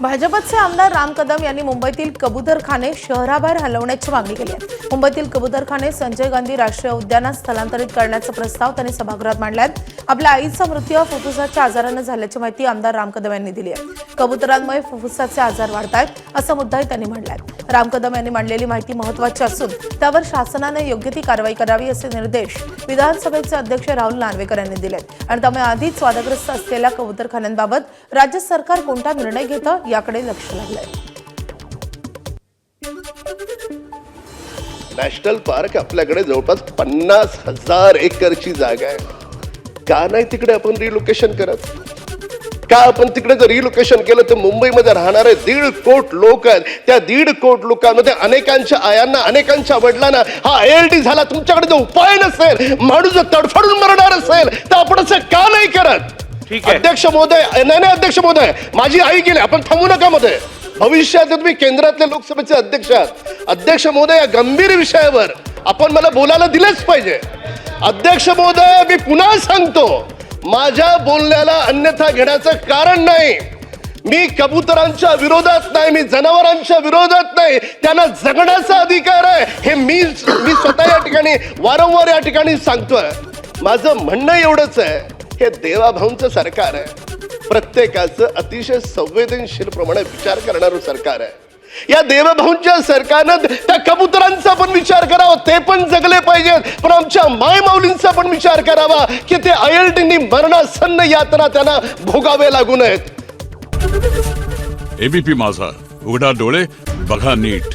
भाजपचे आमदार राम कदम यांनी मुंबईतील कबूतरखाने शहराबाहेर हलवण्याची मागणी केली आहे। मुंबईतील कबूतरखाने संजय गांधी राष्ट्रीय उद्यानात स्थलांतरित करण्याचा प्रस्ताव त्यांनी सभागृहात मांडलाय। आपल्या आईचा मृत्यू फुफ्फुसाच्या आजाराने झाल्याची माहिती आमदार राम कदम यांनी दिली आहे। कबुतरांमुळे फुफ्फुसाचे आजार वाढतायत असा मुद्दाही त्यांनी मांडलाय। राम कदम यांनी मांडलेली माहिती महत्त्वाची असून त्यावर शासनाने योग्य ती कारवाई करावी असे निर्देश विधानसभेचे अध्यक्ष राहुल नार्वेकर यांनी दिले आणि त्यामुळे आधीच वादग्रस्त असलेल्या कबूतरखान्यांबाबत राज्य सरकार कोणता निर्णय घेतं याकडे लक्ष लागलंय। नॅशनल पार्क आपल्याकडे जवळपास 50,000 एकरची जागा आहे। का नाही तिकडे आपण रिलोकेशन करत? का आपण तिकडे जर रिलोकेशन केलं तर मुंबईमध्ये राहणारे 1.5 कोटी लोक आहेत। त्या 1.5 कोटी लोकांमध्ये अनेकांच्या आयांना अनेकांच्या वडिलांना हा ALD झाला। तुमच्याकडे जो उपाय नसेल, माणूस जर तडफडून मरणार असेल तर आपण असं का नाही करत? अध्यक्ष महोदय, नाही अध्यक्ष महोदय, माझी आई गेली, आपण थांबू नका मध्ये। भविष्यात तुम्ही केंद्रातले लोकसभेचे अध्यक्ष आहात। अध्यक्ष महोदय, या गंभीर विषयावर आपण मला बोलायला दिलेच पाहिजे। अध्यक्ष महोदय, मी पुन्हा सांगतो, माझ्या बोलण्याला अन्यथा घेण्याचं कारण नाही। मी कबुतरांच्या विरोधात नाही, मी जनावरांच्या विरोधात नाही। त्यांना जगण्याचा अधिकार आहे हे मी स्वतः या ठिकाणी वारंवार या ठिकाणी सांगतोय। माझं म्हणणं एवढंच आहे, हे देवाभाऊंचं सरकार आहे। प्रत्येकाचं अतिशय संवेदनशील प्रमाणे विचार करणारं सरकार आहे। या देवभाऊंच्या सरकारनं त्या कबुतरांचा पण विचार करावा, ते पण जगले पाहिजेत, पण आमच्या माय माऊलींचा पण विचार करावा की ते ALDनी मरणासन्न यातना त्यांना भोगावे लागू नयेत। ABP माझा, उघडा डोळे बघा नीट।